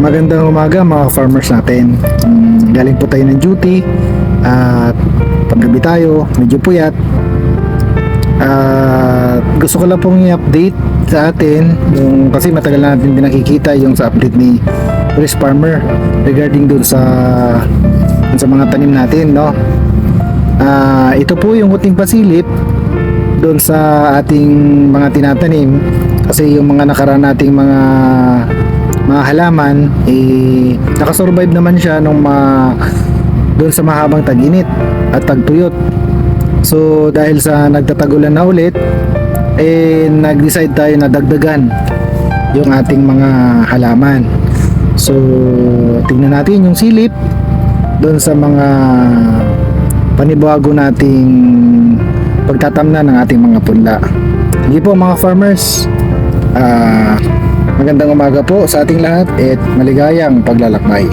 Magandang umaga mga farmers natin. Galing po tayo ng duty at paggabi tayo, medyo puyat. Gusto ko lang pong i-update sa atin kasi matagal na natin din nakikita yung sa update ni Chris Farmer regarding dun sa mga tanim natin, no? Ito po yung kuting pasilip doon sa ating mga tinatanim kasi yung mga nakaraan nating mga halaman nakasurvive naman siya nung doon sa mahabang tag-init at tagtuyot. So dahil sa nagtatagulan na ulit, nag-decide tayo na dagdagan yung ating mga halaman. So tingnan natin yung silip doon sa mga panibago nating pagtatamnan ng ating mga punla. Hindi po mga farmers, magandang umaga po sa ating lahat at maligayang paglalakbay.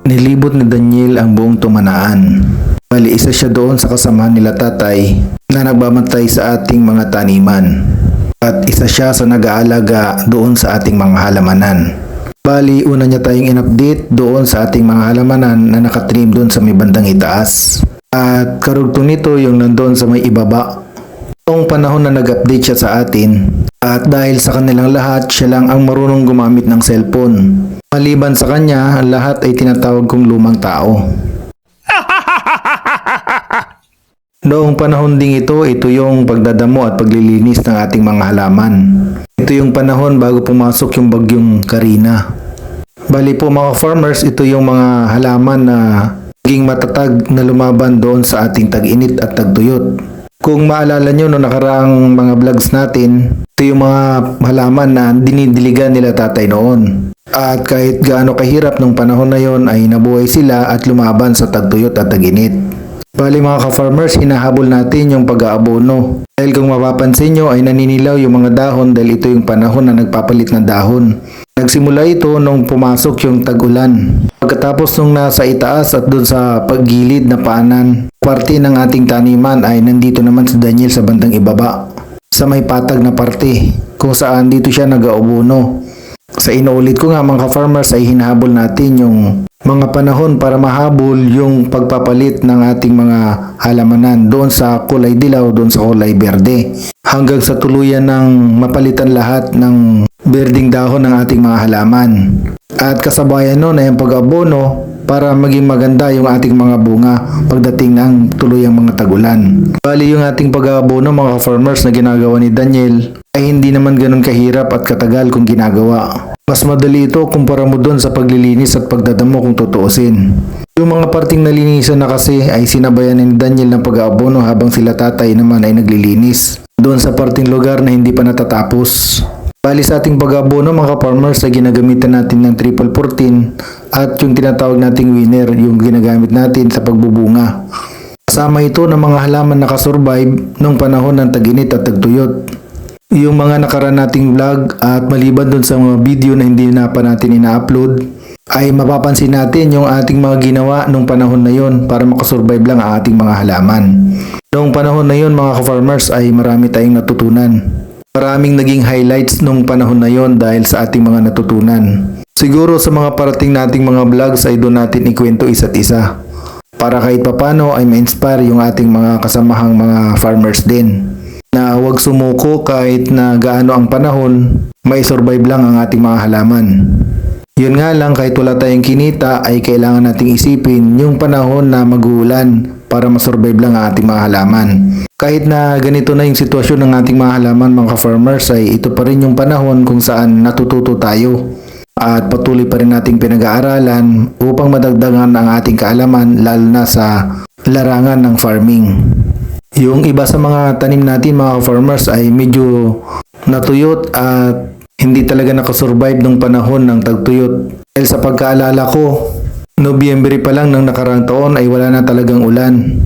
Nilibot ni Daniel ang buong Tumanaan. Bali isa siya doon sa kasamahan nila tatay na nagbabantay sa ating mga taniman. At isa siya sa nag-aalaga doon sa ating mga halamanan. Bali una niya tayong in-update doon sa ating mga halamanan na nakatrim doon sa may bandang itaas. At karugtong nito yung nandoon sa may ibaba. Noong panahon na nag-update siya sa atin at dahil sa kanilang lahat siya lang ang marunong gumamit ng cellphone. Maliban sa kanya, lahat ay tinatawag kong lumang tao. Noong panahon ding ito yung pagdadamo at paglilinis ng ating mga halaman. Ito yung panahon bago pumasok yung bagyong Karina. Bali po mga farmers, ito yung mga halaman na naging matatag na lumaban doon sa ating tag-init at tagtuyot. Kung maalala nyo no nakaraang mga vlogs natin, ito yung mga halaman na dinidiligan nila tatay noon. At kahit gaano kahirap nung panahon na yon ay nabuhay sila at lumaban sa tagtuyot at tag-init. Bali mga ka-farmers, hinahabol natin yung pag-aabono. Dahil kung mapapansin nyo ay naninilaw yung mga dahon dahil ito yung panahon na nagpapalit ng dahon. Nagsimula ito nung pumasok yung tag-ulan. Pagkatapos nung nasa itaas at dun sa paggilid na paanan, parte ng ating taniman ay nandito naman si Daniel sa bandang ibaba. Sa may patag na parte kung saan dito siya nag-aabono. Sa inuulit ko nga mga farmers ay hinahabol natin yung mga panahon para mahabol yung pagpapalit ng ating mga halamanan doon sa kulay dilaw, doon sa kulay berde. Hanggang sa tuluyan ng mapalitan lahat ng berdeng dahon ng ating mga halaman. At kasabayan nun ay ang pag-abono para maging maganda yung ating mga bunga pagdating ng tuluyang mga tagulan. Bali yung ating pag-abono mga farmers na ginagawa ni Daniel ay hindi naman ganun kahirap at katagal kung ginagawa. Mas madali ito kumpara mo doon sa paglilinis at pagdadamo kung tutuusin. Yung mga parting nalinisan na kasi ay sinabayan ni Daniel ng pag-aabono habang sila tatay naman ay naglilinis doon sa parting lugar na hindi pa natatapos. Bali sa ating pag-aabono mga farmers ay ginagamitan natin ng triple 14 at yung tinatawag nating winner yung ginagamit natin sa pagbubunga. Kasama ito ng mga halaman na nakasurvive nung panahon ng tag-init at tagtuyot. Yung mga nakaraan nating vlog at maliban dun sa mga video na hindi na pa natin ina-upload ay mapapansin natin yung ating mga ginawa nung panahon na yon para makasurvive lang ang ating mga halaman. Noong panahon na yon mga ka-farmers ay marami tayong natutunan. Maraming naging highlights nung panahon na yon dahil sa ating mga natutunan. Siguro sa mga parating nating mga vlogs ay doon natin ikwento isa't isa. Para kahit papano ay ma-inspire yung ating mga kasamahang mga farmers din. Na huwag sumuko kahit na gaano ang panahon, may survive lang ang ating mga halaman. Yun nga lang kahit wala tayong kinita ay kailangan nating isipin yung panahon na mag-uulan para masurvive lang ang ating mga halaman. Kahit na ganito na yung sitwasyon ng ating mga halaman mga farmers ay ito pa rin yung panahon kung saan natututo tayo. At patuloy pa rin nating pinag-aaralan upang madagdagan ang ating kaalaman lalo na sa larangan ng farming. Yung iba sa mga tanim natin mga farmers ay medyo natuyot at hindi talaga nakasurvive nung panahon ng tagtuyot. Dahil sa pagkaalala ko, Nobyembre pa lang ng nakarang taon ay wala na talagang ulan.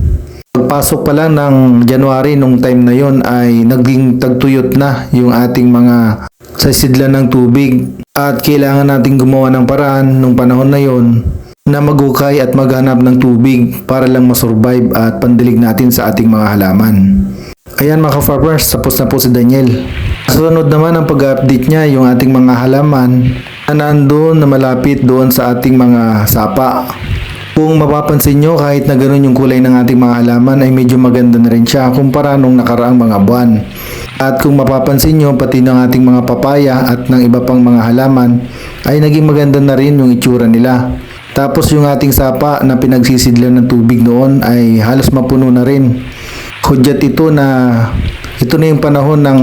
Pagpasok pa lang ng January nung time na yon ay naging tagtuyot na yung ating mga sasidlan ng tubig at kailangan nating gumawa ng paraan nung panahon na yon na magukay at maghanap ng tubig para lang masurvive at pandilig natin sa ating mga halaman. Ayan mga ka-farmers, tapos na po si Daniel. Sunod naman ang pag-update niya yung ating mga halaman na nandun na malapit doon sa ating mga sapa. Kung mapapansin nyo, kahit na ganun yung kulay ng ating mga halaman ay medyo maganda na rin siya kumpara nung nakaraang mga buwan. At kung mapapansin nyo, pati ng ating mga papaya at ng iba pang mga halaman ay naging maganda na rin yung itsura nila. Tapos yung ating sapa na pinagsisidlan ng tubig noon ay halos mapuno na rin. Hudyat ito na yung panahon ng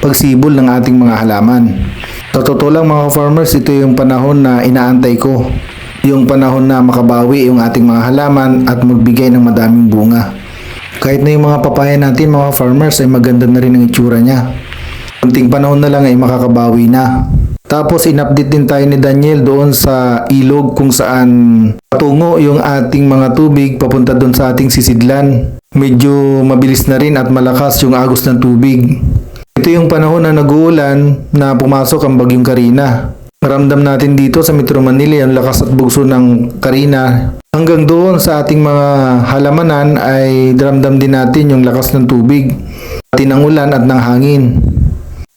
pagsibol ng ating mga halaman. Sa totoo lang mga farmers, ito yung panahon na inaantay ko. Yung panahon na makabawi yung ating mga halaman at magbigay ng madaming bunga. Kahit na yung mga papaya natin mga farmers ay maganda na rin ang itsura niya. Kunting panahon na lang ay makakabawi na. Tapos in-update din tayo ni Daniel doon sa ilog kung saan patungo yung ating mga tubig papunta doon sa ating sisidlan. Medyo mabilis na rin at malakas yung agos ng tubig. Ito yung panahon na nag-uulan na pumasok ang bagyong Karina. Maramdam natin dito sa Metro Manila ang lakas at bugso ng Karina. Hanggang doon sa ating mga halamanan ay daramdam din natin yung lakas ng tubig, pati ng ulan at ng hangin.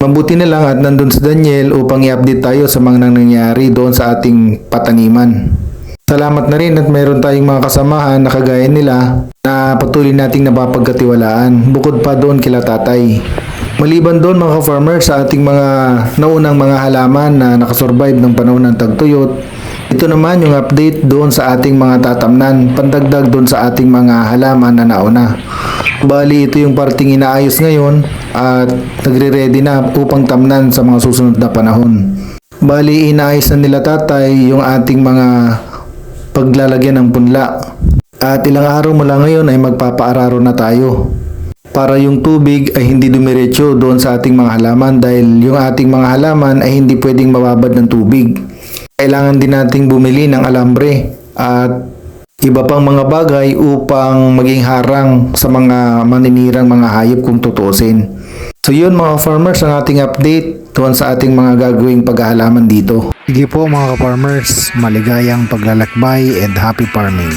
Mabuti na lang at nandun si Daniel upang i-update tayo sa mga nangyayari doon sa ating pataniman. Salamat na rin at mayroon tayong mga kasamahan na kagaya nila na patuloy nating napapagkatiwalaan bukod pa doon kila tatay. Maliban doon mga farmers sa ating mga naunang mga halaman na nakasurvive ng panahon ng tagtuyot, ito naman yung update doon sa ating mga tatamnan, pandagdag doon sa ating mga halaman na nauna. Bali ito yung parting inaayos ngayon at nagre-ready na upang tamnan sa mga susunod na panahon. Bali inaayos na nila tatay yung ating mga paglalagyan ng punla. At ilang araw mula ngayon ay magpapaararo na tayo para yung tubig ay hindi dumiretso doon sa ating mga halaman dahil yung ating mga halaman ay hindi pwedeng mababad ng tubig. Kailangan din nating bumili ng alambre at iba pang mga bagay upang maging harang sa mga maninirang mga hayop kung tutuusin. So yun mga farmers ang ating update doon sa ating mga gagawing paghahalaman dito. Sige po mga farmers, maligayang paglalakbay and happy farming.